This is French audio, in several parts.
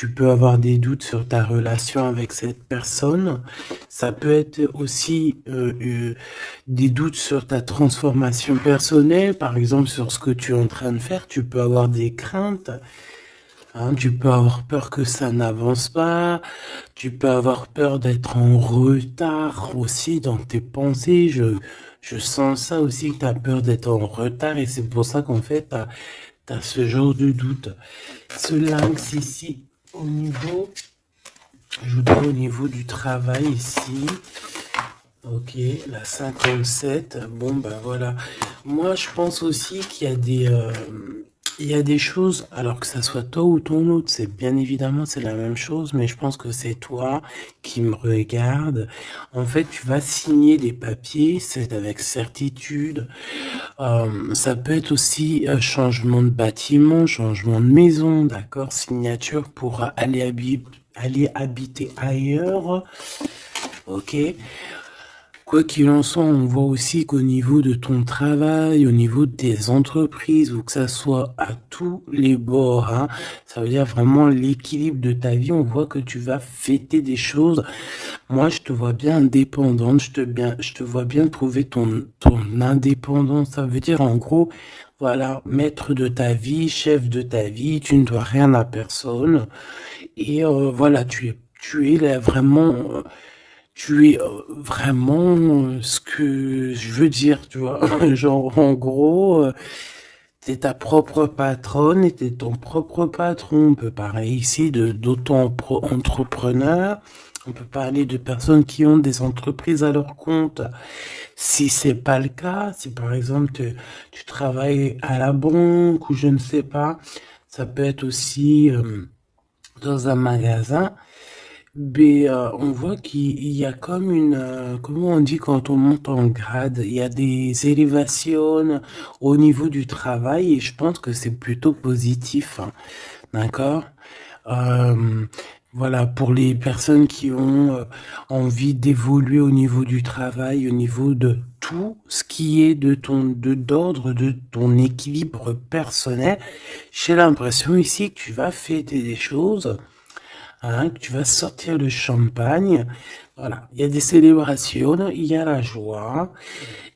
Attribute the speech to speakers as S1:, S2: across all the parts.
S1: Tu peux avoir des doutes sur ta relation avec cette personne. Ça peut être aussi des doutes sur ta transformation personnelle, par exemple sur ce que tu es en train de faire. Tu peux avoir des craintes. Hein, tu peux avoir peur que ça n'avance pas. Tu peux avoir peur d'être en retard aussi dans tes pensées. Je sens ça aussi que tu as peur d'être en retard et c'est pour ça qu'en fait, tu as ce genre de doute. Ce lynx ici, au niveau, je voudrais au niveau du travail ici. Ok, la 57. Bon, ben voilà. Moi, je pense aussi qu'il y a il y a des choses, alors que ça soit toi ou ton autre, c'est bien évidemment, c'est la même chose, mais je pense que c'est toi qui me regarde. En fait, tu vas signer des papiers, c'est avec certitude. Ça peut être aussi un changement de bâtiment, changement de maison, d'accord? Signature pour aller habiter ailleurs. Ok. Quoi qu'il en soit, on voit aussi qu'au niveau de ton travail, au niveau de tes entreprises, ou que ça soit à tous les bords, hein, ça veut dire vraiment l'équilibre de ta vie, on voit que tu vas fêter des choses. Moi, je te vois bien indépendante, je te vois bien trouver ton indépendance. Ça veut dire, en gros, voilà, maître de ta vie, chef de ta vie, tu ne dois rien à personne. Et voilà, tu es là vraiment, tu es vraiment ce que je veux dire, tu vois. Genre, en gros, t'es ta propre patronne et t'es ton propre patron. On peut parler ici de d'auto-entrepreneurs. On peut parler de personnes qui ont des entreprises à leur compte. Si c'est pas le cas, si par exemple tu travailles à la banque ou je ne sais pas, ça peut être aussi dans un magasin. Mais on voit qu'il y a comme comment on dit quand on monte en grade, il y a des élévations au niveau du travail et je pense que c'est plutôt positif, hein. D'accord? Euh, voilà, pour les personnes qui ont envie d'évoluer au niveau du travail, au niveau de tout ce qui est d'ordre de ton équilibre personnel, j'ai l'impression ici que tu vas fêter des choses, hein, que tu vas sortir le champagne. Voilà, il y a des célébrations, il y a la joie,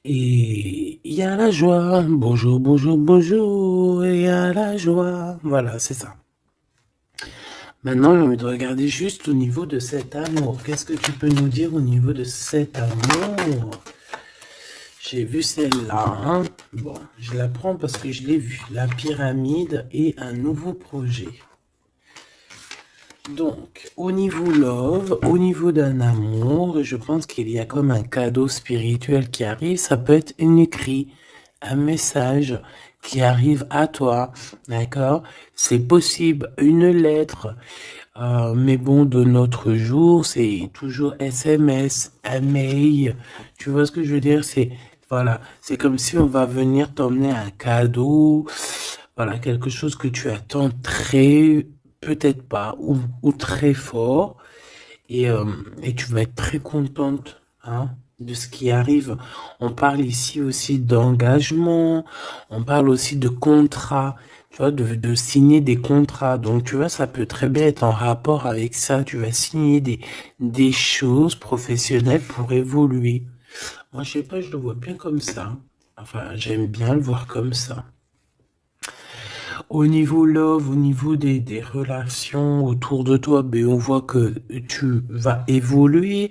S1: et il y a la joie. Bonjour, bonjour, bonjour, et il y a la joie. Voilà, c'est ça. Maintenant, j'ai envie de regarder juste au niveau de cet amour. Qu'est-ce que tu peux nous dire au niveau de cet amour? J'ai vu celle-là, hein. Bon, je la prends parce que je l'ai vue. La pyramide et un nouveau projet. Donc, au niveau love, au niveau d'un amour, je pense qu'il y a comme un cadeau spirituel qui arrive. Ça peut être un écrit, un message qui arrive à toi, d'accord? C'est possible, une lettre. Mais bon, de notre jour, c'est toujours SMS, un mail. Tu vois ce que je veux dire? Voilà, c'est comme si on va venir t'emmener un cadeau. Voilà, quelque chose que tu attends très, peut-être pas, ou très fort. Et, euh, et tu vas être très contente, hein, de ce qui arrive. On parle ici aussi d'engagement, on parle aussi de contrat, tu vois, de signer des contrats. Donc, tu vois, ça peut très bien être en rapport avec ça. Tu vas signer des choses professionnelles pour évoluer. Moi, je sais pas, je le vois bien comme ça. Enfin, j'aime bien le voir comme ça. Au niveau love, au niveau des relations autour de toi, ben, on voit que tu vas évoluer.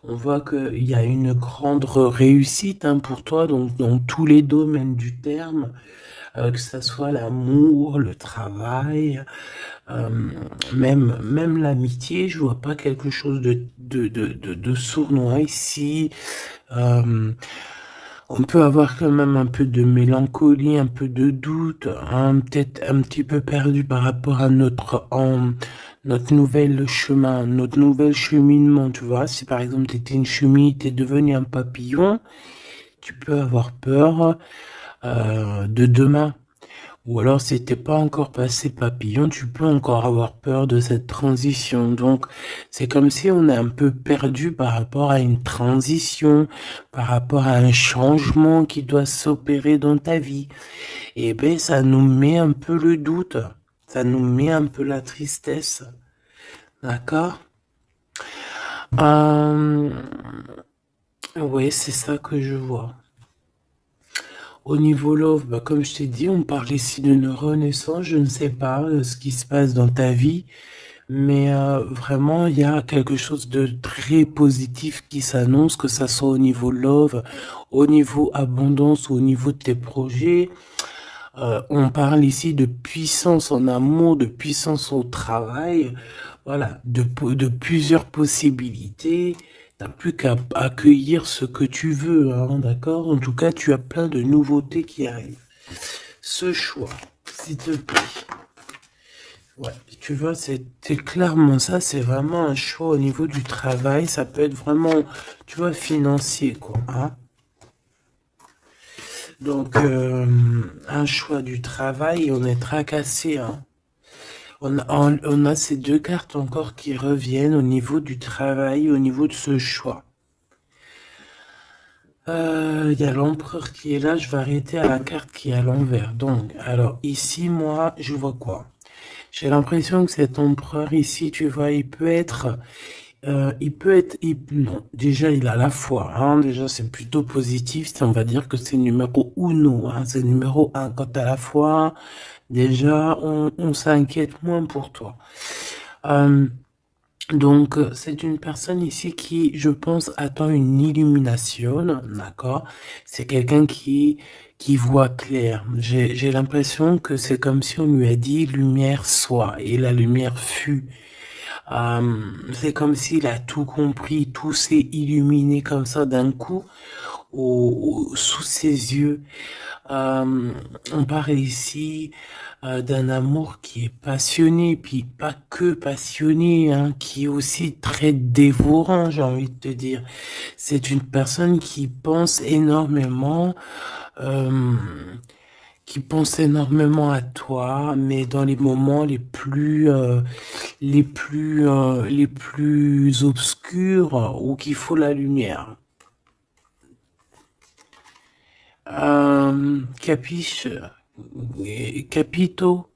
S1: On voit qu'il y a une grande réussite, hein, pour toi, donc dans tous les domaines du terme, que ce soit l'amour, le travail, euh, même l'amitié. Je vois pas quelque chose de sournois ici. Euh, on peut avoir quand même un peu de mélancolie, un peu de doute, hein, peut-être un petit peu perdu par rapport à notre nouvel chemin, notre nouvel cheminement, tu vois. Si par exemple tu étais une chenille, tu es devenu un papillon, tu peux avoir peur de demain. Ou alors, si t'es pas encore passé papillon, tu peux encore avoir peur de cette transition. Donc, c'est comme si on est un peu perdu par rapport à une transition, par rapport à un changement qui doit s'opérer dans ta vie. Et ben, ça nous met un peu le doute. Ça nous met un peu la tristesse. D'accord? Euh, ouais, c'est ça que je vois. Au niveau love, bah, comme je t'ai dit, on parle ici d'une renaissance. Je ne sais pas ce qui se passe dans ta vie, mais vraiment, il y a quelque chose de très positif qui s'annonce, que ça soit au niveau love, au niveau abondance ou au niveau de tes projets. On parle ici de puissance en amour, de puissance au travail, voilà, de plusieurs possibilités. T'as plus qu'à accueillir ce que tu veux, hein, d'accord? En tout cas, tu as plein de nouveautés qui arrivent. Ce choix, s'il te plaît. Ouais, tu vois, c'est clairement ça, c'est vraiment un choix au niveau du travail. Ça peut être vraiment, tu vois, financier, quoi, hein. Donc, un choix du travail, on est tracassé, hein. On a ces deux cartes encore qui reviennent au niveau du travail, au niveau de ce choix. Il y a l'empereur qui est là, je vais arrêter à la carte qui est à l'envers. Donc, alors ici, moi, je vois quoi? J'ai l'impression que cet empereur ici, tu vois, non, déjà il a la foi, hein, déjà c'est plutôt positif, on va dire que c'est numéro uno, hein, c'est numéro un. Quand t'as la foi, déjà on s'inquiète moins pour toi. Donc, c'est une personne ici qui, je pense, attend une illumination, d'accord? C'est quelqu'un qui voit clair. J'ai l'impression que c'est comme si on lui a dit lumière soit, et la lumière fut. C'est comme s'il a tout compris, tout s'est illuminé comme ça d'un coup, sous ses yeux. On parle ici d'un amour qui est passionné, puis pas que passionné, hein, qui est aussi très dévorant, j'ai envie de te dire. C'est une personne euh, qui pense énormément à toi, mais dans les moments les plus obscurs où qu'il faut la lumière. Capiche, capito.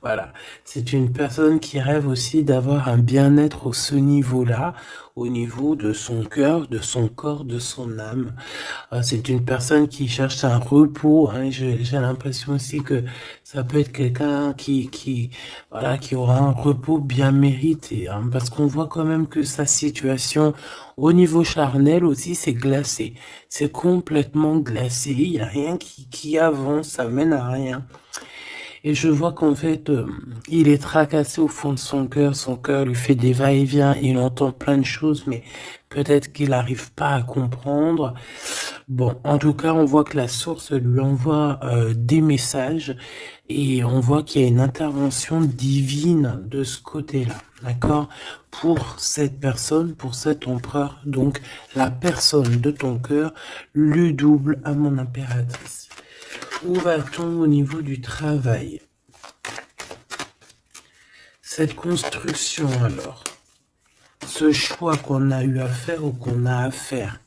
S1: Voilà, c'est une personne qui rêve aussi d'avoir un bien-être au ce niveau-là, au niveau de son cœur, de son corps, de son âme. C'est une personne qui cherche un repos, hein. J'ai l'impression aussi que ça peut être quelqu'un voilà, qui aura un repos bien mérité, hein, parce qu'on voit quand même que sa situation au niveau charnel aussi, c'est glacé. C'est complètement glacé. Il n'y a rien qui avance, ça mène à rien. Et je vois qu'en fait, il est tracassé au fond de son cœur lui fait des va-et-vient, il entend plein de choses, mais peut-être qu'il n'arrive pas à comprendre. Bon, en tout cas, on voit que la source lui envoie des messages et on voit qu'il y a une intervention divine de ce côté-là, d'accord? Pour cette personne, pour cet empereur, donc la personne de ton cœur, le double à mon impératrice. Où va-t-on au niveau du travail? Cette construction alors, ce choix qu'on a eu à faire ou qu'on a à faire.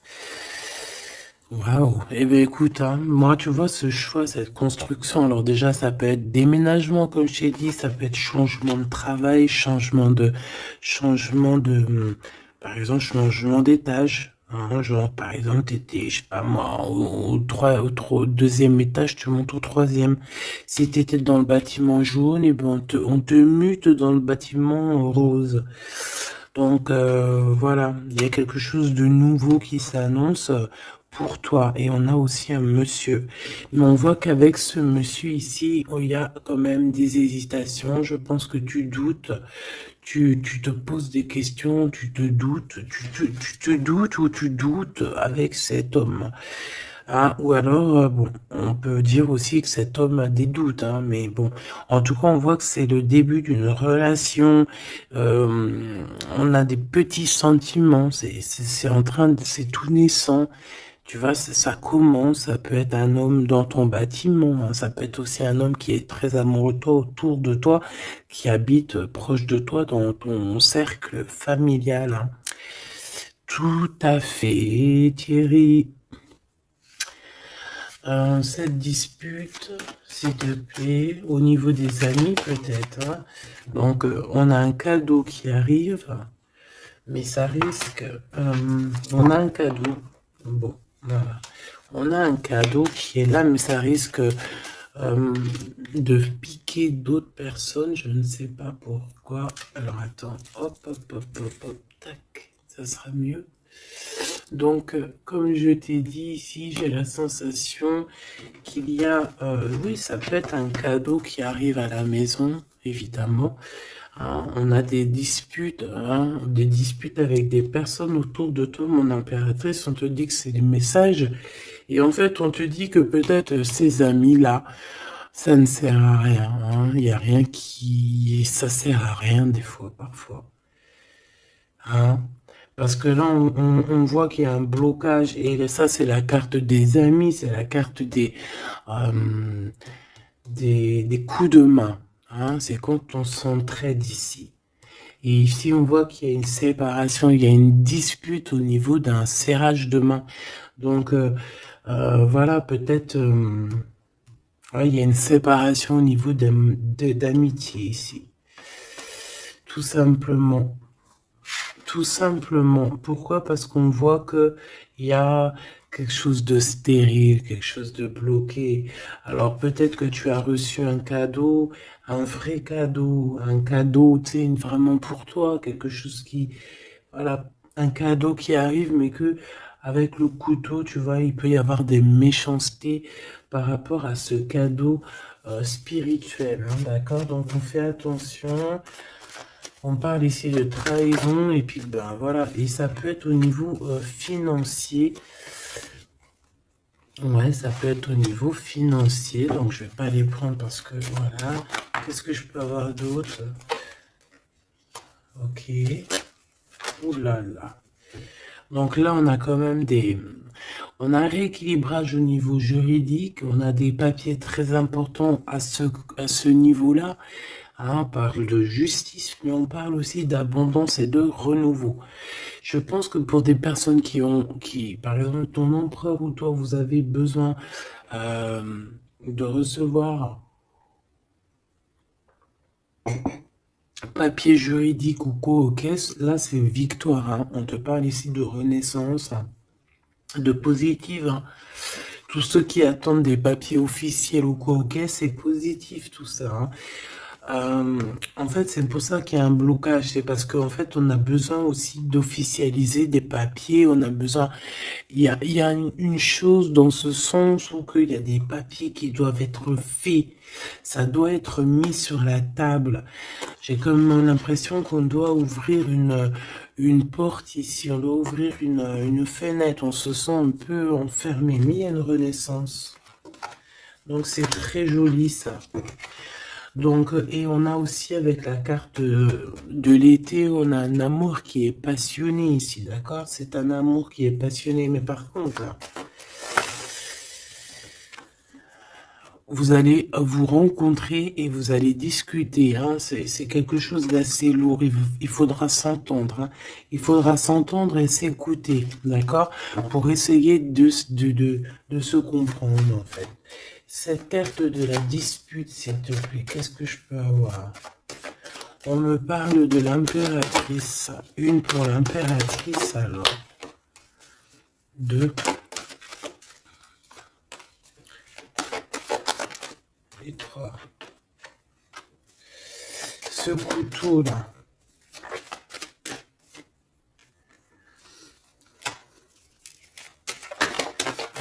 S1: Waouh. Eh bien écoute, hein, moi tu vois ce choix, cette construction, alors déjà ça peut être déménagement comme je t'ai dit, ça peut être changement de travail, par exemple changement d'étage. Hein, genre par exemple t'étais, je sais pas moi, au deuxième étage, tu montes au troisième. Si t'étais dans le bâtiment jaune, et ben on te mute dans le bâtiment rose. Donc voilà, il y a quelque chose de nouveau qui s'annonce pour toi. Et on a aussi un monsieur. Mais on voit qu'avec ce monsieur ici, il y a quand même des hésitations. Je pense que tu doutes, tu te poses des questions, tu te doutes, tu te doutes ou tu doutes avec cet homme. Ah, ou alors, bon, on peut dire aussi que cet homme a des doutes, hein, mais bon, en tout cas, on voit que c'est le début d'une relation. On a des petits sentiments, c'est en train de, c'est tout naissant. Tu vois, ça commence, ça peut être un homme dans ton bâtiment, hein, ça peut être aussi un homme qui est très amoureux de toi, autour de toi, qui habite proche de toi dans ton cercle familial, hein. Tout à fait, Thierry. cette dispute, s'il te plaît, au niveau des amis peut-être, hein. Donc, on a un cadeau qui arrive, mais ça risque... on a un cadeau. Bon, voilà. On a un cadeau qui est là, mais ça risque de piquer d'autres personnes. Je ne sais pas pourquoi. Alors, attends. Hop, hop, hop, hop, hop. Tac. Ça sera mieux. Donc, comme je t'ai dit ici, j'ai la sensation qu'il y a... oui, ça peut être un cadeau qui arrive à la maison, évidemment. Hein, on a des disputes avec des personnes autour de toi, mon impératrice. On te dit que c'est des messages. Et en fait, on te dit que peut-être ces amis-là, ça ne sert à rien. Hein. Il n'y a rien qui... Ça sert à rien des fois, parfois. Hein. Parce que là, on voit qu'il y a un blocage. Et ça, c'est la carte des amis. C'est la carte euh, des coups de main. Hein. C'est quand on s'entraide ici. Et ici, on voit qu'il y a une séparation, il y a une dispute au niveau d'un serrage de main. Donc, voilà, peut-être, ouais, il y a une séparation au niveau d'amitié ici. Tout simplement. Tout simplement. Pourquoi? Parce qu'on voit que il y a quelque chose de stérile, quelque chose de bloqué. Alors peut-être que tu as reçu un cadeau, un vrai cadeau, un cadeau, tu sais, vraiment pour toi, quelque chose qui, voilà, un cadeau qui arrive, mais que avec le couteau, tu vois, il peut y avoir des méchancetés par rapport à ce cadeau spirituel, hein, d'accord? Donc on fait attention. On parle ici de trahison et puis ben voilà, et ça peut être au niveau financier. Ouais, ça peut être au niveau financier, donc je vais pas les prendre parce que voilà. Qu'est-ce que je peux avoir d'autre? Ok. Ouh là là. Donc là, on a quand même on a un rééquilibrage au niveau juridique, on a des papiers très importants à ce niveau-là. Hein, on parle de justice, mais on parle aussi d'abondance et de renouveau. Je pense que pour des personnes par exemple, ton empereur ou toi, vous avez besoin de recevoir papier juridique ou quoi aux caisses, là c'est victoire. Hein. On te parle ici de renaissance, hein, de positive. Hein. Tous ceux qui attendent des papiers officiels ou quoi aux caisses, c'est positif tout ça. Hein. En fait, c'est pour ça qu'il y a un blocage. C'est parce qu'en fait, on a besoin aussi d'officialiser des papiers. On a besoin. Il y a une chose dans ce sens où il y a des papiers qui doivent être faits. Ça doit être mis sur la table. J'ai comme l'impression qu'on doit ouvrir une porte ici. On doit ouvrir une fenêtre. On se sent un peu enfermé. Mais il y a une renaissance. Donc, c'est très joli ça. Donc, et on a aussi avec la carte de l'été, on a un amour qui est passionné ici, d'accord? C'est un amour qui est passionné, mais par contre, là, vous allez vous rencontrer et vous allez discuter, hein? C'est quelque chose d'assez lourd, il faudra s'entendre, hein? Il faudra s'entendre et s'écouter, d'accord? Pour essayer de se comprendre, en fait. Cette carte de la dispute, s'il te plaît, qu'est-ce que je peux avoir? On me parle de l'impératrice. Une pour l'impératrice, alors. Deux. Et trois. Ce couteau-là.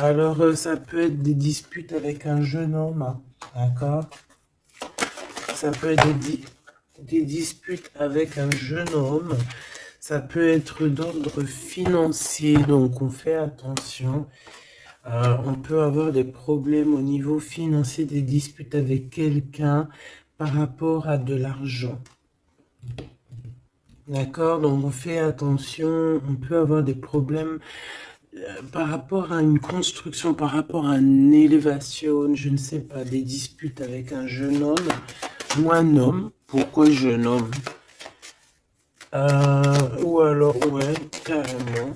S1: Alors, ça peut être des disputes avec un jeune homme, hein, d'accord? Ça peut être des disputes avec un jeune homme. Ça peut être d'ordre financier, donc on fait attention. On peut avoir des problèmes au niveau financier, des disputes avec quelqu'un par rapport à de l'argent. D'accord? Donc on fait attention, on peut avoir des problèmes par rapport à une construction, par rapport à une élévation, je ne sais pas, des disputes avec un jeune homme ou un homme. Pourquoi jeune homme? Ou alors, ouais, carrément.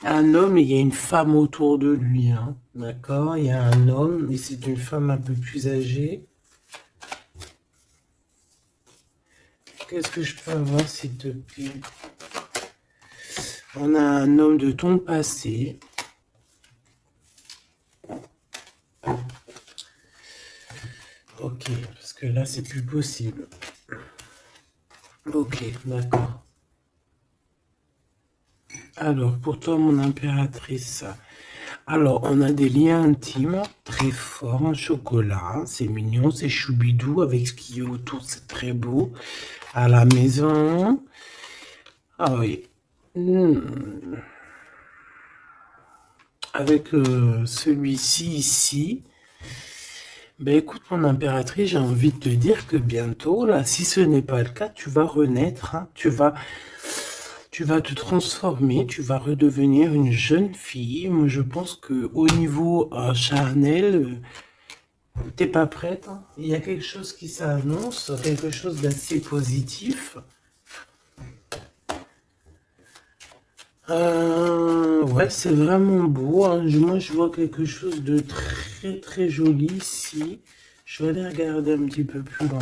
S1: Un homme et il y a une femme autour de lui, hein. D'accord? Il y a un homme et c'est une femme un peu plus âgée. Qu'est-ce que je peux avoir, s'il te plaît? On a un homme de ton passé. Ok, parce que là, c'est plus possible. Ok, d'accord. Alors, pour toi, mon impératrice. Alors, on a des liens intimes très forts en chocolat. C'est mignon, c'est choubidou avec ce qui est autour, c'est très beau. À la maison. Ah oui. Avec celui-ci ici. Ben écoute, mon impératrice, j'ai envie de te dire que bientôt, là, si ce n'est pas le cas, tu vas renaître, hein. Tu vas te transformer, tu vas redevenir une jeune fille. Moi, je pense que au niveau charnel, t'es pas prête, hein. Il y a quelque chose qui s'annonce, quelque chose d'assez positif. Ouais, c'est vraiment beau, hein. Moi, je vois quelque chose de très très joli ici. Je vais aller regarder un petit peu plus loin.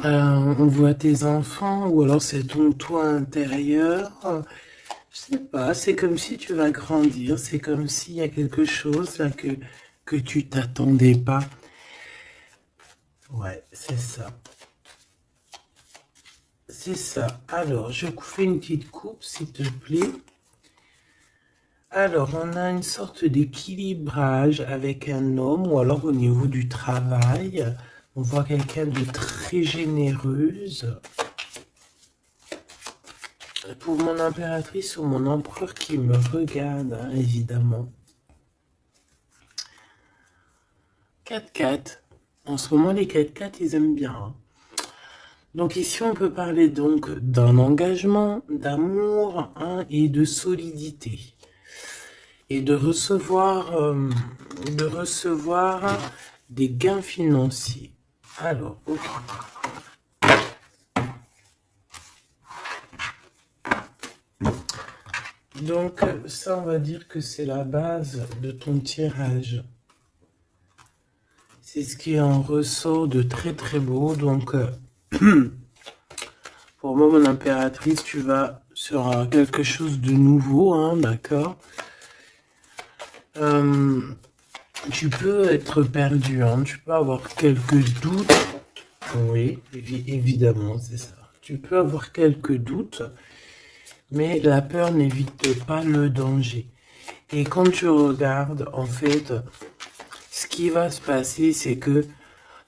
S1: On voit tes enfants, ou alors c'est ton toi intérieur. Je sais pas, c'est comme si tu vas grandir, c'est comme s'il y a quelque chose là que tu t'attendais pas. Ouais, c'est ça. C'est ça. Alors, je fais une petite coupe, s'il te plaît. Alors, on a une sorte d'équilibrage avec un homme, ou alors au niveau du travail, on voit quelqu'un de très généreuse. Pour mon impératrice ou mon empereur qui me regarde, hein, évidemment. 4x4. En ce moment, les 4x4, ils aiment bien, hein. Donc ici, on peut parler donc d'un engagement, d'amour, hein, et de solidité. Et de recevoir des gains financiers. Alors, ok. Donc, ça, on va dire que c'est la base de ton tirage. C'est ce qui en ressort de très très beau. Donc, pour moi, mon impératrice, tu vas sur quelque chose de nouveau, hein, d'accord? Tu peux être perdu, hein, tu peux avoir quelques doutes. Oui, évidemment, c'est ça. Tu peux avoir quelques doutes, mais la peur n'évite pas le danger. Et quand tu regardes, en fait, ce qui va se passer, c'est que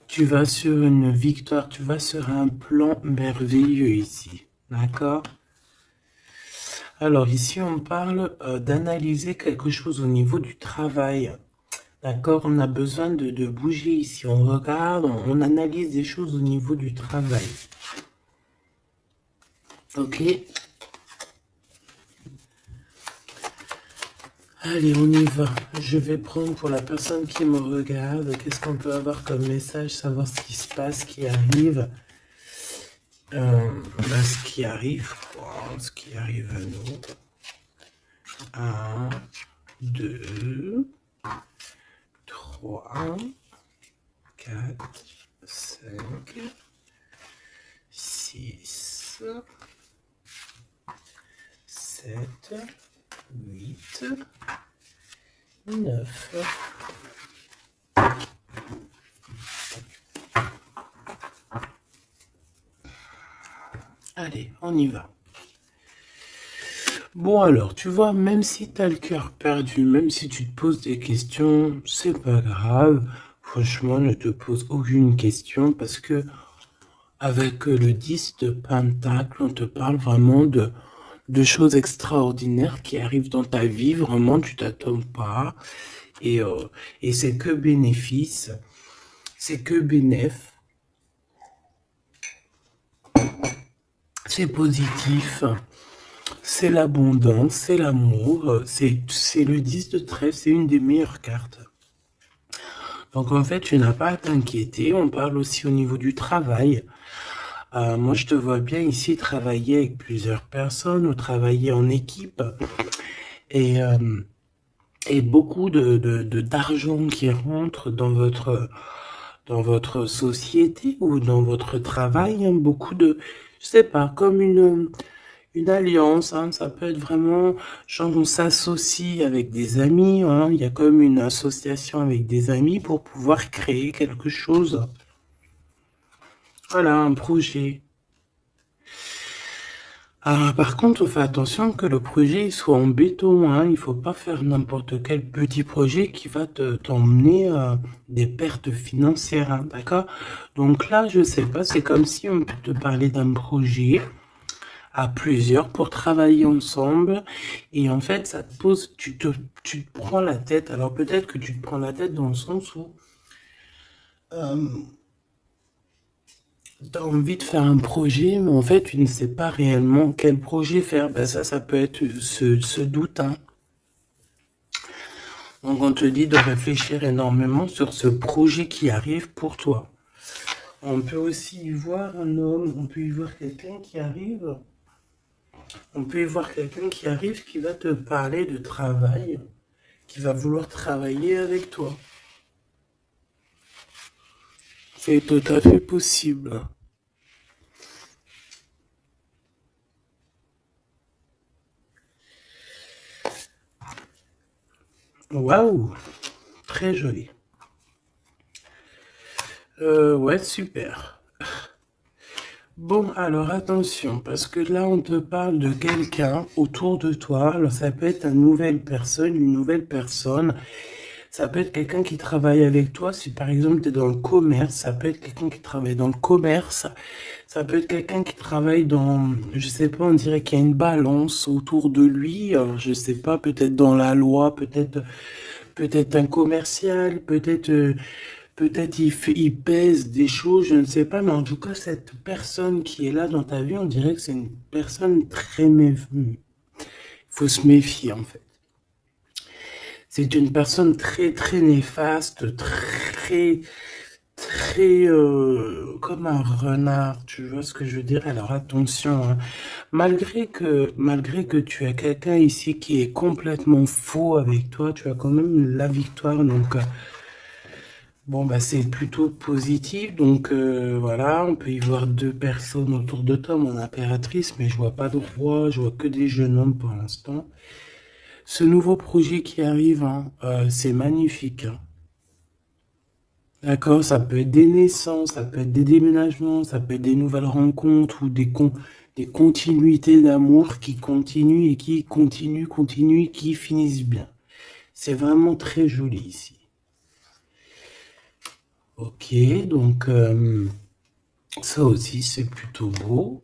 S1: tu vas sur une victoire, tu vas sur un plan merveilleux ici. D'accord? Alors ici, on parle d'analyser quelque chose au niveau du travail. D'accord? On a besoin de bouger ici. On regarde, on analyse des choses au niveau du travail. Ok? Allez, on y va. Je vais prendre pour la personne qui me regarde. Qu'est-ce qu'on peut avoir comme message? Savoir ce qui se passe, ce qui arrive. Ce qui arrive, quoi. Ce qui arrive à nous. 1, 2, 3, 4, 5, 6, 7, 8, 9. Allez, on y va. Bon alors, tu vois, même si tu as le cœur perdu, même si tu te poses des questions, c'est pas grave. Franchement, ne te pose aucune question parce que avec le 10 de Pentacle, on te parle vraiment de choses extraordinaires qui arrivent dans ta vie. Vraiment, tu t'attends pas. Et c'est que bénéfice. C'est que bénéf. C'est positif. C'est l'abondance, c'est l'amour, c'est le 10 de trèfle, c'est une des meilleures cartes. Donc en fait, tu n'as pas à t'inquiéter, on parle aussi au niveau du travail. Moi, je te vois bien ici travailler avec plusieurs personnes ou travailler en équipe et, euh, et beaucoup d'argent qui rentre dans votre société ou dans votre travail, hein, beaucoup de, je sais pas, comme une alliance, hein, ça peut être vraiment, genre on s'associe avec des amis, hein, il y a comme une association avec des amis pour pouvoir créer quelque chose. Voilà, un projet. Ah, par contre, on fait attention que le projet il soit en béton, hein. Il faut pas faire n'importe quel petit projet qui va t'emmener des pertes financières, hein, d'accord? Donc là, je sais pas, c'est comme si on peut te parler d'un projet à plusieurs pour travailler ensemble et en fait, ça te pose, tu te prends la tête. Alors peut-être que tu te prends la tête dans le sens où euh, t'as envie de faire un projet, mais en fait, tu ne sais pas réellement quel projet faire. Ben ça peut être ce doute, hein. Donc, on te dit de réfléchir énormément sur ce projet qui arrive pour toi. On peut aussi y voir un homme, on peut y voir quelqu'un qui arrive, on peut y voir quelqu'un qui arrive qui va te parler de travail, qui va vouloir travailler avec toi. C'est tout à fait possible. Waouh, très joli. Ouais, super. Bon, alors attention, parce que là, on te parle de quelqu'un autour de toi. Alors, ça peut être une nouvelle personne. Ça peut être quelqu'un qui travaille avec toi. Si par exemple, tu es dans le commerce, ça peut être quelqu'un qui travaille dans le commerce. Ça peut être quelqu'un qui travaille dans, je sais pas, on dirait qu'il y a une balance autour de lui. Alors, je sais pas, peut-être dans la loi, peut-être un commercial, peut-être il pèse des choses, je ne sais pas, mais en tout cas, cette personne qui est là dans ta vie, on dirait que c'est une personne très méfiante. Il faut se méfier, en fait. C'est une personne très, très néfaste, comme un renard, tu vois ce que je veux dire? Alors attention, hein. Malgré que tu as quelqu'un ici qui est complètement faux avec toi, tu as quand même la victoire, donc bon, bah, c'est plutôt positif. Donc, voilà, on peut y voir deux personnes autour de toi, mon impératrice, mais je vois pas de roi, je vois que des jeunes hommes pour l'instant. Ce nouveau projet qui arrive, hein, c'est magnifique, hein. D'accord, ça peut être des naissances, ça peut être des déménagements, ça peut être des nouvelles rencontres ou des continuités d'amour qui continuent et qui continuent et qui finissent bien. C'est vraiment très joli ici. Ok, donc ça aussi c'est plutôt beau.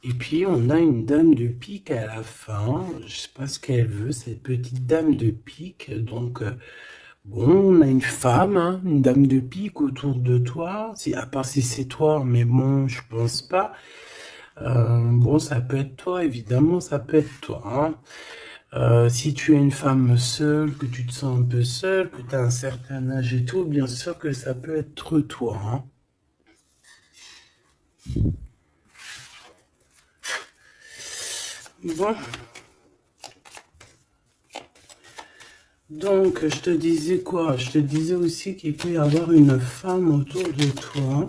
S1: Et puis on a une dame de pique à la fin. Je sais pas ce qu'elle veut, cette petite dame de pique. Donc bon, on a une femme, hein, une dame de pique autour de toi. Si, à part si c'est toi, mais bon, je pense pas. Bon, ça peut être toi, évidemment, ça peut être toi, hein. Si tu es une femme seule, que tu te sens un peu seule, que tu as un certain âge et tout, bien sûr que ça peut être toi, hein. Bon, donc je te disais quoi? Je te disais aussi qu'il peut y avoir une femme autour de toi.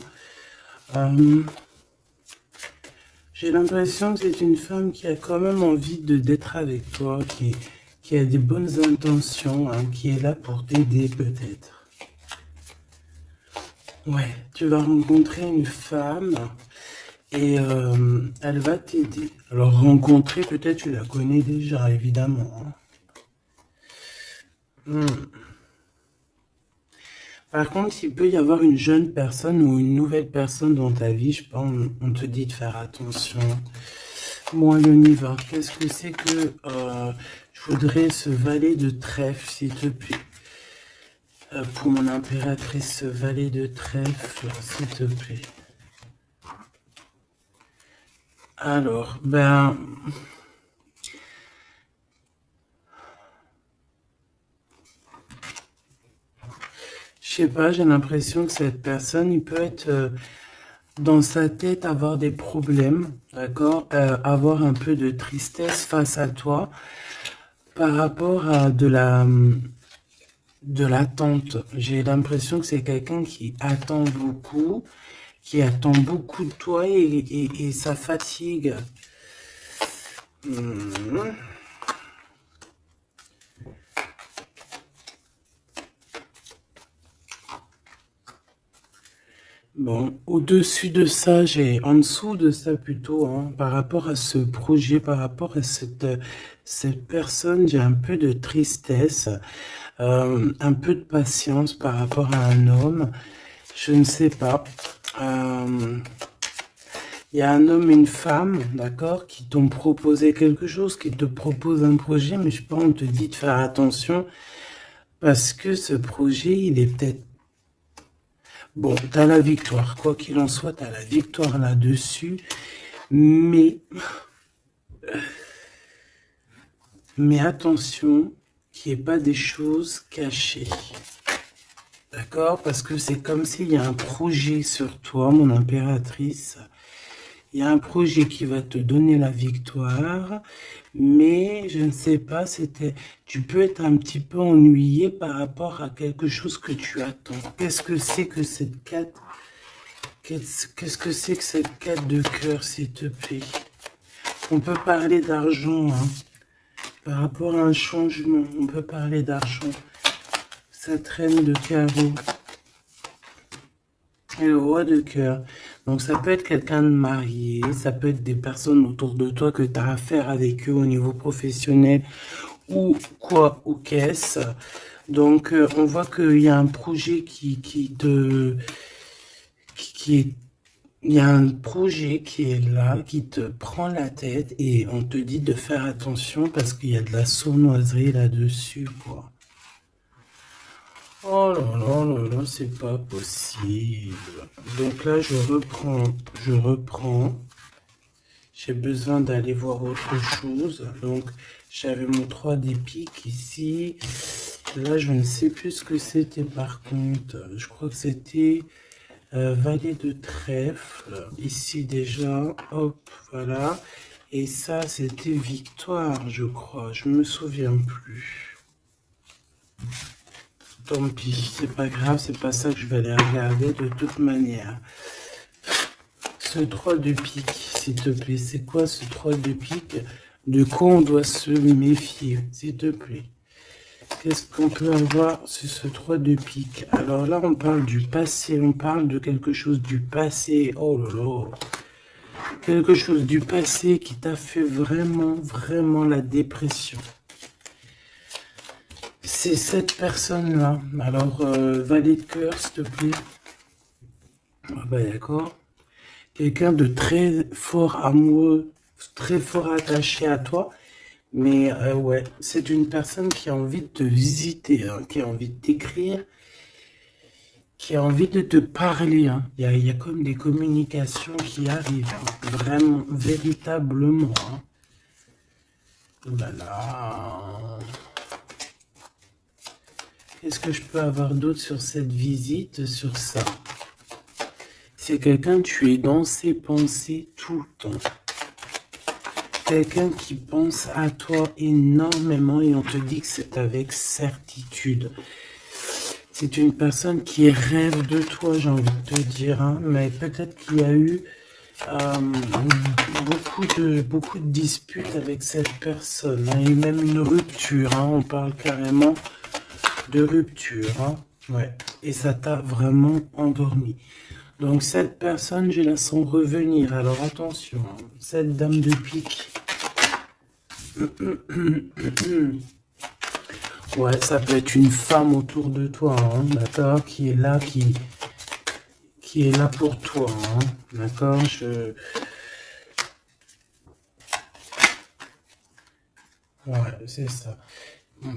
S1: Euh, j'ai l'impression que c'est une femme qui a quand même envie d'être avec toi, qui a des bonnes intentions, hein, qui est là pour t'aider peut-être. Ouais, tu vas rencontrer une femme et elle va t'aider. Alors rencontrer, peut-être tu la connais déjà, évidemment, hein. Hmm. Par contre, il peut y avoir une jeune personne ou une nouvelle personne dans ta vie, je pense, on te dit de faire attention. Moi, Léoniva, qu'est-ce que c'est que je voudrais ce valet de trèfle, s'il te plaît. Pour mon impératrice, ce valet de trèfle, s'il te plaît. Alors, ben, je sais pas, j'ai l'impression que cette personne, il peut être dans sa tête avoir des problèmes, d'accord? Avoir un peu de tristesse face à toi par rapport à de l'attente. J'ai l'impression que c'est quelqu'un qui attend beaucoup, qui attend beaucoup de toi et ça fatigue. Hmm. Bon, au-dessus de ça, en dessous de ça plutôt, hein, par rapport à ce projet, par rapport à cette personne, j'ai un peu de tristesse, un peu de patience par rapport à un homme, je ne sais pas. Il y a un homme et une femme, d'accord, qui t'ont proposé quelque chose, qui te proposent un projet, mais je sais pas, on te dit de faire attention, parce que ce projet, il est peut-être... Bon, t'as la victoire, quoi qu'il en soit, t'as la victoire là-dessus, mais attention qu'il n'y ait pas des choses cachées. D'accord? Parce que c'est comme s'il y a un projet sur toi, mon impératrice. Il y a un projet qui va te donner la victoire, mais je ne sais pas, tu peux être un petit peu ennuyé par rapport à quelque chose que tu attends. Qu'est-ce que c'est que cette 4? Qu'est-ce que c'est que cette 4 de cœur, s'il te plaît? On peut parler d'argent, hein. Par rapport à un changement, on peut parler d'argent. Ça traîne de carreau. Et le roi de cœur. Donc ça peut être quelqu'un de marié, ça peut être des personnes autour de toi que tu as affaire avec eux au niveau professionnel ou quoi, ou qu'est-ce. Donc on voit qu'il y a un projet il y a un projet qui est là, qui te prend la tête et on te dit de faire attention parce qu'il y a de la sournoiserie là-dessus, quoi. Oh là là là là, c'est pas possible. Donc là, je reprends. J'ai besoin d'aller voir autre chose. Donc, j'avais mon 3 des piques ici. Là, je ne sais plus ce que c'était par contre. Je crois que c'était valet de trèfle. Ici déjà, hop, voilà. Et ça, c'était victoire, je crois. Je me souviens plus. Tant pis, c'est pas grave, c'est pas ça que je vais aller regarder de toute manière. Ce 3 de pique, s'il te plaît, c'est quoi ce 3 de pique? De quoi on doit se méfier, s'il te plaît? Qu'est-ce qu'on peut avoir sur ce 3 de pique? Alors là, on parle du passé, on parle de quelque chose du passé. Oh là là! Quelque chose du passé qui t'a fait vraiment, vraiment la dépression. C'est cette personne-là. Alors, valet de cœur, s'il te plaît. Ah bah d'accord. Quelqu'un de très fort amoureux, très fort attaché à toi. Mais ouais, c'est une personne qui a envie de te visiter, hein, qui a envie de t'écrire, qui a envie de te parler. Hein. Il y a comme des communications qui arrivent, hein, vraiment, véritablement. Hein. Oh là là. Qu'est-ce que je peux avoir d'autre sur cette visite, sur ça? C'est quelqu'un, tu es dans ses pensées tout le temps. Quelqu'un qui pense à toi énormément et on te dit que c'est avec certitude. C'est une personne qui rêve de toi, j'ai envie de te dire, hein, mais peut-être qu'il y a eu beaucoup de disputes avec cette personne, hein, et même une rupture, hein, on parle carrément de rupture, hein, ouais, et ça t'a vraiment endormi. Donc cette personne, je la sens revenir, alors attention, hein, cette dame de pique. Ouais, ça peut être une femme autour de toi, hein, d'accord, qui est là, qui est là pour toi, hein, d'accord, ouais, c'est ça.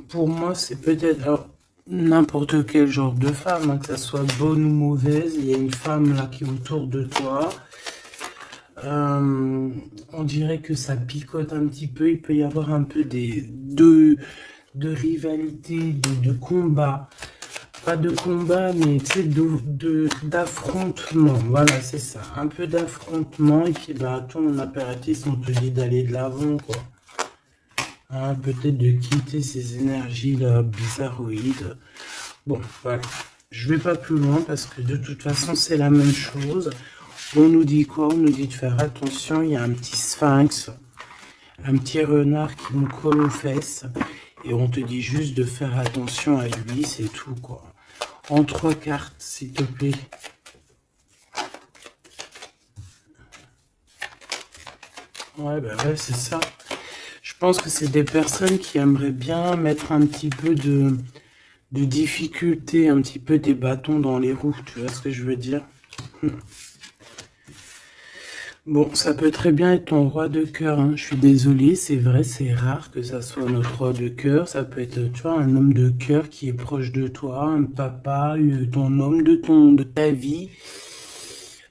S1: Pour moi, c'est peut-être n'importe quel genre de femme, hein, que ça soit bonne ou mauvaise, il y a une femme là qui est autour de toi. On dirait que ça picote un petit peu, il peut y avoir un peu de rivalité, de combat pas de combat, mais tu sais, d'affrontement. Voilà, c'est ça. Un peu d'affrontement. Et puis, bah, toi, en impératif, on te dit d'aller de l'avant, quoi. Hein, peut-être de quitter ces énergies-là bizarroïdes. Bon, voilà. Je vais pas plus loin parce que de toute façon, c'est la même chose. On nous dit quoi? On nous dit de faire attention. Il y a un petit sphinx, un petit renard qui nous colle aux fesses. Et on te dit juste de faire attention à lui, c'est tout, quoi. En 3 cartes, s'il te plaît. Ouais, bah ouais, c'est ça. Je pense que c'est des personnes qui aimeraient bien mettre un petit peu de difficulté, un petit peu des bâtons dans les roues, tu vois ce que je veux dire? Bon, ça peut très bien être ton roi de cœur, hein. Je suis désolé, c'est vrai, c'est rare que ça soit notre roi de cœur. Ça peut être, tu vois, un homme de cœur qui est proche de toi, un papa, ton homme de ta vie.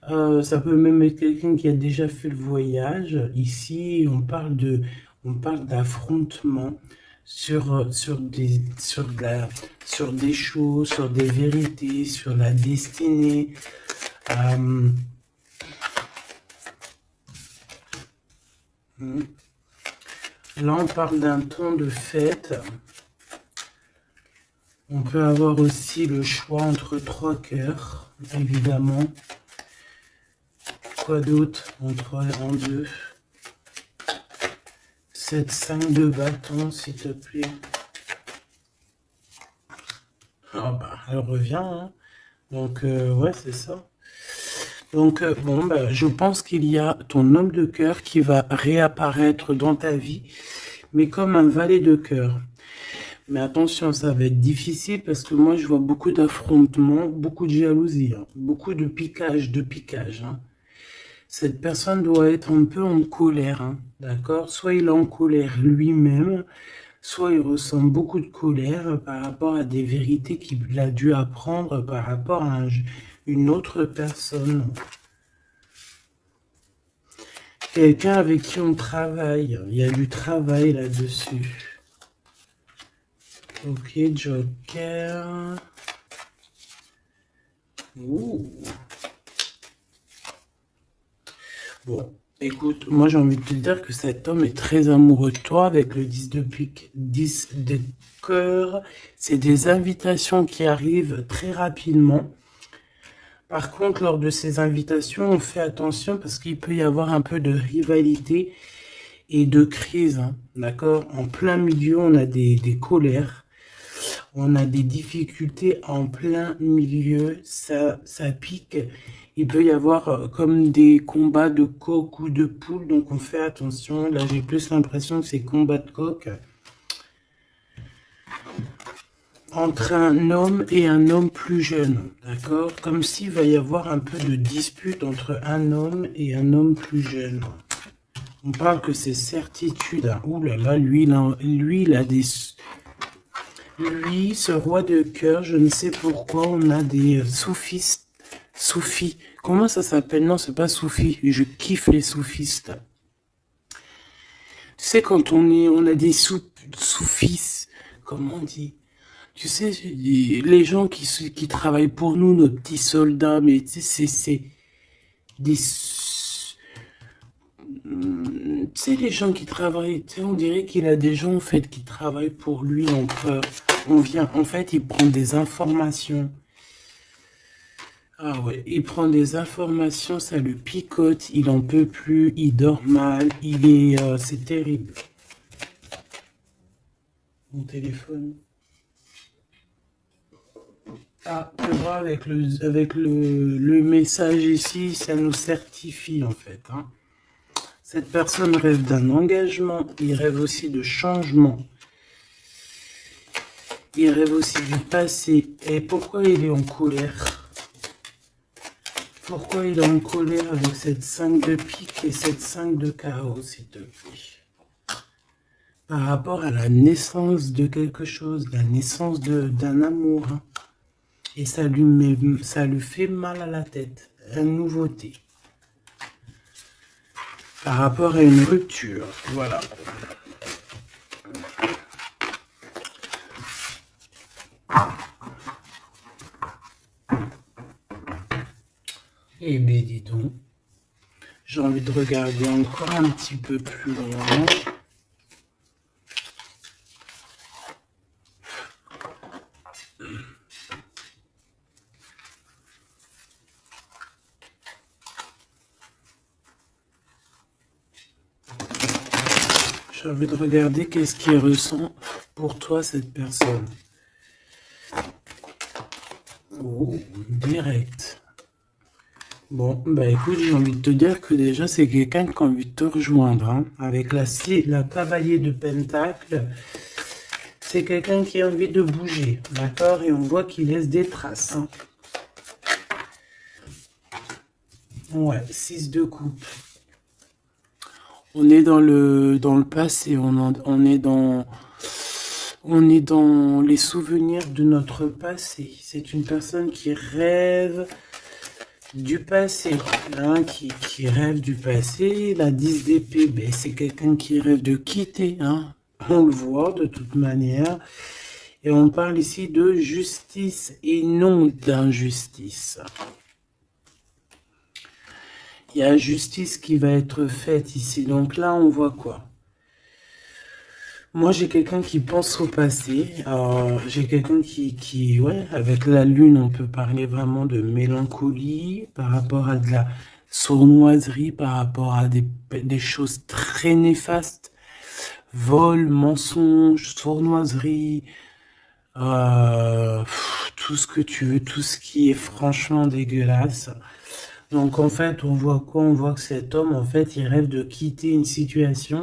S1: Ça peut même être quelqu'un qui a déjà fait le voyage. Ici, on parle d'affrontement sur des choses, sur des vérités, sur la destinée. Là, on parle d'un temps de fête. On peut avoir aussi le choix entre 3 cœurs, évidemment. Quoi d'autre? En 3 et en 2. 7, 5 de bâton, s'il te plaît. Ah bah, elle revient, hein. Donc, ouais, c'est ça. Donc, bon, bah, je pense qu'il y a ton homme de cœur qui va réapparaître dans ta vie, mais comme un valet de cœur. Mais attention, ça va être difficile parce que moi, je vois beaucoup d'affrontements, beaucoup de jalousie, hein, beaucoup de piquage, hein. Cette personne doit être un peu en colère, hein, d'accord? Soit il est en colère lui-même, soit il ressent beaucoup de colère par rapport à des vérités qu'il a dû apprendre par rapport à une autre personne. Quelqu'un avec qui on travaille. Il y a du travail là-dessus. Ok, Joker. Ouh. Bon, écoute, moi j'ai envie de te dire que cet homme est très amoureux de toi avec le 10 de pique, 10 de cœur. C'est des invitations qui arrivent très rapidement. Par contre, lors de ces invitations, on fait attention parce qu'il peut y avoir un peu de rivalité et de crise, hein, d'accord? En plein milieu, on a des colères, on a des difficultés en plein milieu, ça pique. Il peut y avoir comme des combats de coq ou de poule, donc on fait attention. Là, j'ai plus l'impression que c'est combat de coq. Entre un homme et un homme plus jeune, d'accord? Comme s'il va y avoir un peu de dispute entre un homme et un homme plus jeune. On parle que c'est certitude. Hein. Ouh là là, lui, il a des... Lui, ce roi de cœur, je ne sais pourquoi, on a des soufistes. Soufis. Comment ça s'appelle? Non, c'est pas soufis. Je kiffe les soufistes. Tu sais, quand on a des soufis, comment on dit? Tu sais, les gens qui travaillent pour nous, nos petits soldats, mais tu sais, c'est des... Tu sais, les gens qui travaillent, tu sais, on dirait qu'il a des gens, en fait, qui travaillent pour lui, en fait, il prend des informations. Ah ouais, il prend des informations, ça le picote, il en peut plus, il dort mal, c'est terrible. Mon téléphone. Ah, tu vois, avec le message ici, ça nous certifie, en fait, hein. Cette personne rêve d'un engagement, il rêve aussi de changement. Il rêve aussi du passé. Et pourquoi il est en colère? Pourquoi il est en colère avec cette 5 de pique et cette 5 de carreau, s'il te plaît? Par rapport à la naissance de quelque chose, la naissance d'un amour. Hein. Et ça lui fait mal à la tête. Une nouveauté. Par rapport à une rupture. Voilà. Eh bien, dis donc, j'ai envie de regarder encore un petit peu plus loin. J'ai envie de regarder qu'est-ce qui ressent pour toi cette personne. Oh, direct. Bon, bah écoute, j'ai envie de te dire que déjà c'est quelqu'un qui a envie de te rejoindre, hein. Avec la cavalier de Pentacle, c'est quelqu'un qui a envie de bouger, d'accord? Et on voit qu'il laisse des traces, hein. Ouais, 6 de coupe. On est dans le passé, on est dans les souvenirs de notre passé. C'est une personne qui rêve du passé, hein, qui rêve du passé. La 10 d'épée, ben, c'est quelqu'un qui rêve de quitter, hein. On le voit de toute manière. Et on parle ici de justice et non d'injustice. Il y a justice qui va être faite ici. Donc là, on voit quoi? Moi, j'ai quelqu'un qui pense au passé. J'ai quelqu'un ouais, avec la lune, on peut parler vraiment de mélancolie par rapport à de la sournoiserie, par rapport à des choses très néfastes. Vol, mensonge, sournoiserie, tout ce que tu veux, tout ce qui est franchement dégueulasse. Donc en fait, on voit quoi? On voit que cet homme, en fait, il rêve de quitter une situation.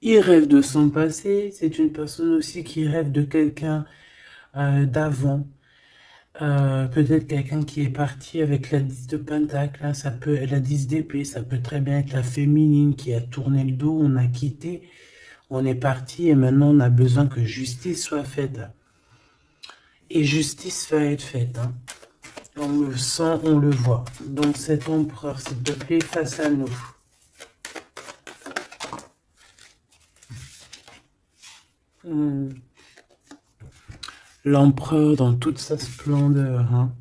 S1: Il rêve de son passé. C'est une personne aussi qui rêve de quelqu'un d'avant. Peut-être quelqu'un qui est parti avec la 10 de Pentacle, hein. Ça peut être la 10 d'épée, ça peut très bien être la féminine qui a tourné le dos, on a quitté, on est parti et maintenant on a besoin que justice soit faite. Et justice va être faite, hein. On le sent, on le voit. Donc cet empereur, s'il te plaît, face à nous. L'empereur dans toute sa splendeur, hein,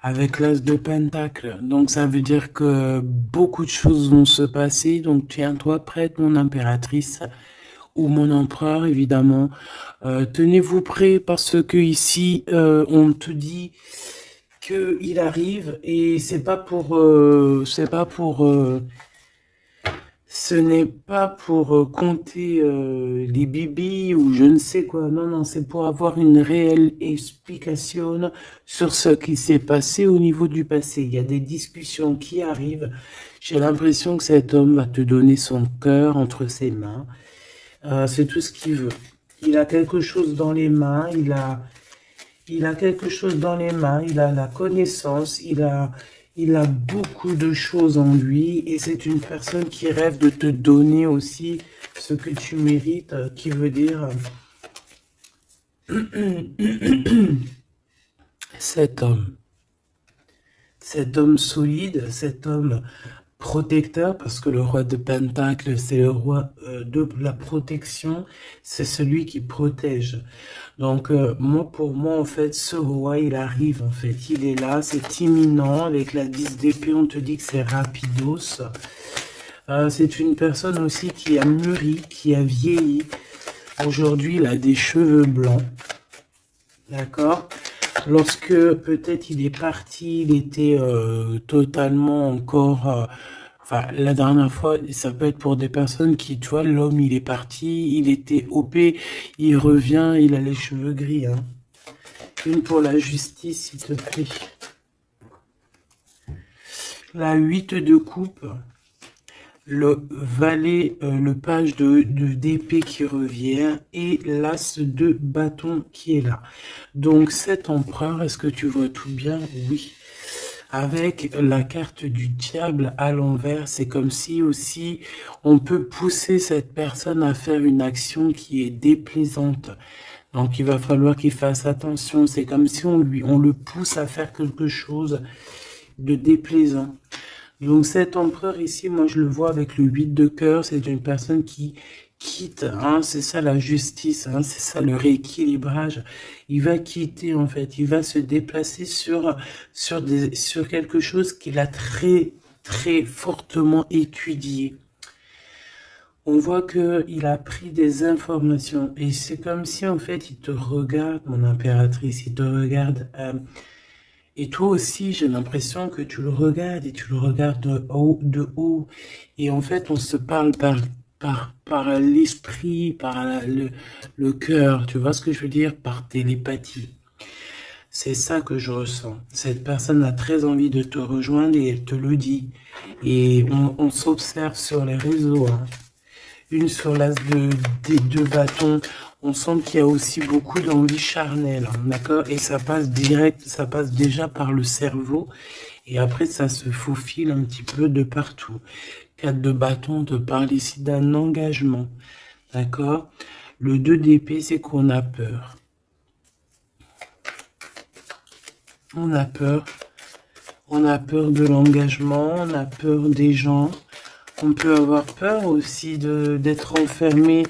S1: avec l'as de Pentacle. Donc ça veut dire que beaucoup de choses vont se passer. Donc tiens-toi prête, mon impératrice, ou mon empereur, évidemment. Tenez-vous prêts parce que ici, on te dit qu'il arrive et ce n'est pas pour compter les bibis ou je ne sais quoi. Non, non, c'est pour avoir une réelle explication sur ce qui s'est passé au niveau du passé. Il y a des discussions qui arrivent. J'ai l'impression que cet homme va te donner son cœur entre ses mains. C'est tout ce qu'il veut. Il a quelque chose dans les mains, il a quelque chose dans les mains, il a la connaissance, il a beaucoup de choses en lui et c'est une personne qui rêve de te donner aussi ce que tu mérites, qui veut dire cet homme solide, cet homme protecteur, parce que le roi de Pentacle, c'est le roi de la protection, c'est celui qui protège. Donc, pour moi, en fait, ce roi, il arrive, en fait, il est là, c'est imminent, avec la 10 d'épée, on te dit que c'est rapidos. C'est une personne aussi qui a mûri, qui a vieilli. Aujourd'hui, il a des cheveux blancs, d'accord? Lorsque peut-être il est parti, il était totalement encore... enfin, la dernière fois, ça peut être pour des personnes qui, tu vois, l'homme, il est parti, il était OP, il revient, il a les cheveux gris, hein. Une pour la justice, s'il te plaît. La 8 de coupe. Le valet, le page d'épée qui revient et l'as de bâton qui est là. Donc cet empereur, est-ce que tu vois tout bien? Oui. Avec la carte du diable à l'envers, c'est comme si aussi on peut pousser cette personne à faire une action qui est déplaisante. Donc il va falloir qu'il fasse attention. C'est comme si on le pousse à faire quelque chose de déplaisant. Donc cet empereur ici, moi je le vois avec le 8 de cœur, c'est une personne qui quitte, hein, c'est ça la justice, hein, c'est ça le rééquilibrage. Il va quitter en fait, il va se déplacer sur quelque chose qu'il a très fortement étudié. On voit que il a pris des informations et c'est comme si en fait il te regarde, mon impératrice, il te regarde. Et toi aussi, j'ai l'impression que tu le regardes et tu le regardes de haut. Et en fait, on se parle par l'esprit, le cœur. Tu vois ce que je veux dire? Par télépathie. C'est ça que je ressens. Cette personne a très envie de te rejoindre et elle te le dit. Et on s'observe sur les réseaux, hein. Une sur l'as des deux bâtons. On sent qu'il y a aussi beaucoup d'envie charnelle, hein, d'accord? Et ça passe direct, ça passe déjà par le cerveau. Et après, ça se faufile un petit peu de partout. 4 de bâton te parle ici d'un engagement, d'accord? Le 2 d'épée, c'est qu'on a peur. On a peur. On a peur de l'engagement, on a peur des gens. On peut avoir peur aussi d'être enfermé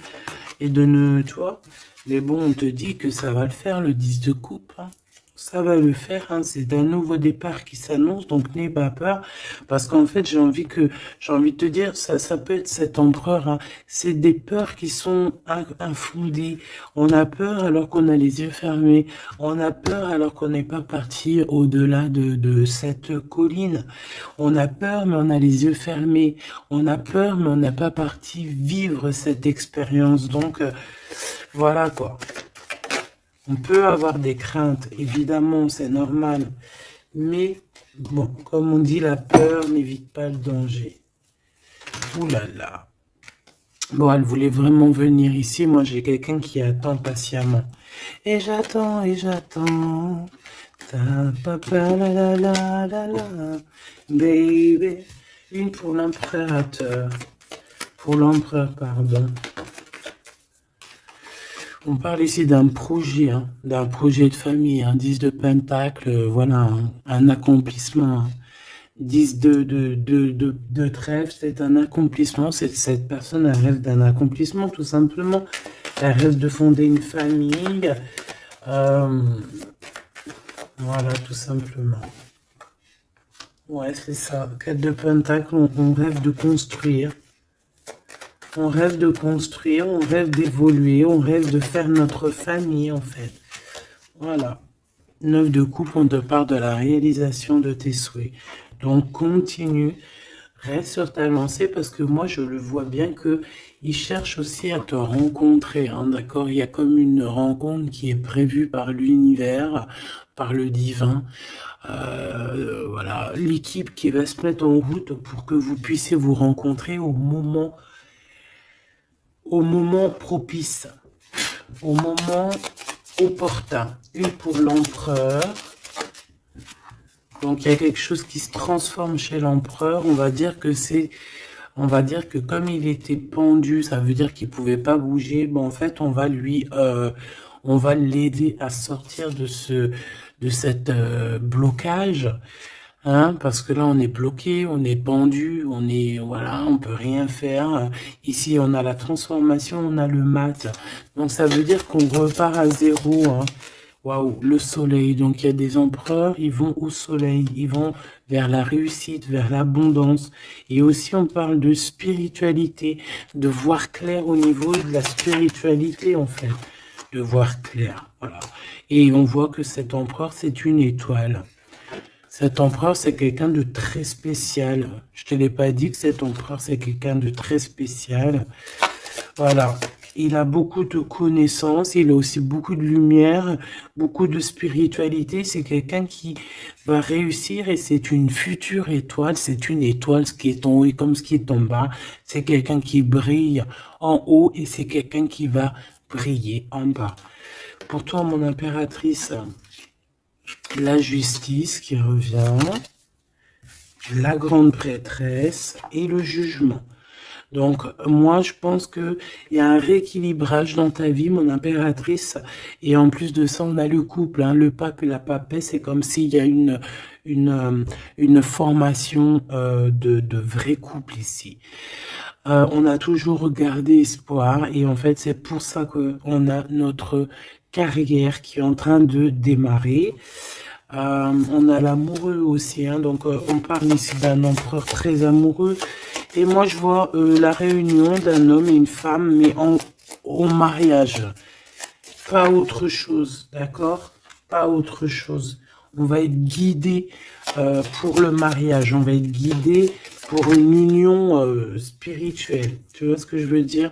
S1: et de ne, tu vois. Mais bon, on te dit que ça va le faire, le 10 de coupe, hein. Ça va le faire, hein. C'est un nouveau départ qui s'annonce, donc n'aie pas peur. Parce qu'en fait, j'ai envie de te dire, ça peut être cet empereur, hein. C'est des peurs qui sont infondées. On a peur alors qu'on a les yeux fermés. On a peur alors qu'on n'est pas parti au-delà de cette colline. On a peur, mais on a les yeux fermés. On a peur, mais on n'a pas parti vivre cette expérience. Donc, voilà quoi. On peut avoir des craintes, évidemment, c'est normal. Mais, bon, comme on dit, la peur n'évite pas le danger. Ouh là là. Bon, elle voulait vraiment venir ici. Moi, j'ai quelqu'un qui attend patiemment. Et j'attends, et j'attends. T'as pas peur, la la la la la. Baby. Une pour l'impérateur. Pour l'empereur, pardon. On parle ici d'un projet, hein, d'un projet de famille, un 10 de pentacle, voilà, un accomplissement. 10 de trèfle, c'est un accomplissement. Cette personne, elle rêve d'un accomplissement, tout simplement. Elle rêve de fonder une famille. Voilà, tout simplement. Ouais, c'est ça. 4 de pentacle, on rêve de construire. On rêve de construire, on rêve d'évoluer, on rêve de faire notre famille, en fait. Voilà. 9 de coupe, on te parle de la réalisation de tes souhaits. Donc, continue. Reste sur ta lancée parce que moi, je le vois bien que il cherche aussi à te rencontrer, hein, d'accord? Il y a comme une rencontre qui est prévue par l'univers, par le divin. Voilà, l'équipe qui va se mettre en route pour que vous puissiez vous rencontrer au moment propice, au moment opportun. Une pour l'empereur. Donc il y a quelque chose qui se transforme chez l'empereur. On va dire que comme il était pendu, ça veut dire qu'il pouvait pas bouger. Bon, en fait, on va l'aider à sortir de cette blocage. Hein, parce que là, on est bloqué, on est pendu, voilà, on peut rien faire. Ici, on a la transformation, on a le mat. Donc, ça veut dire qu'on repart à zéro, hein. Waouh, le soleil. Donc, il y a des empereurs, ils vont au soleil, ils vont vers la réussite, vers l'abondance. Et aussi, on parle de spiritualité, de voir clair au niveau de la spiritualité, en fait. De voir clair, voilà. Et on voit que cet empereur, c'est une étoile. Cet empereur, c'est quelqu'un de très spécial. Je te l'ai pas dit que cet empereur, c'est quelqu'un de très spécial. Voilà. Il a beaucoup de connaissances, il a aussi beaucoup de lumière, beaucoup de spiritualité. C'est quelqu'un qui va réussir et c'est une future étoile. C'est une étoile, ce qui est en haut et comme ce qui est en bas. C'est quelqu'un qui brille en haut et c'est quelqu'un qui va briller en bas. Pour toi, mon impératrice, la justice qui revient, la grande prêtresse et le jugement. Donc, moi, je pense qu'il y a un rééquilibrage dans ta vie, mon impératrice. Et en plus de ça, on a le couple, hein, le pape et la papesse. C'est comme s'il y a une formation de vrai couple ici. On a toujours gardé espoir et en fait, c'est pour ça qu'on a notre carrière qui est en train de démarrer. On a l'amoureux aussi, hein, donc on parle ici d'un empereur très amoureux. Et moi, je vois la réunion d'un homme et une femme, mais au mariage. Pas autre chose, d'accord? Pas autre chose. On va être guidé pour le mariage. On va être guidé pour une union spirituelle. Tu vois ce que je veux dire?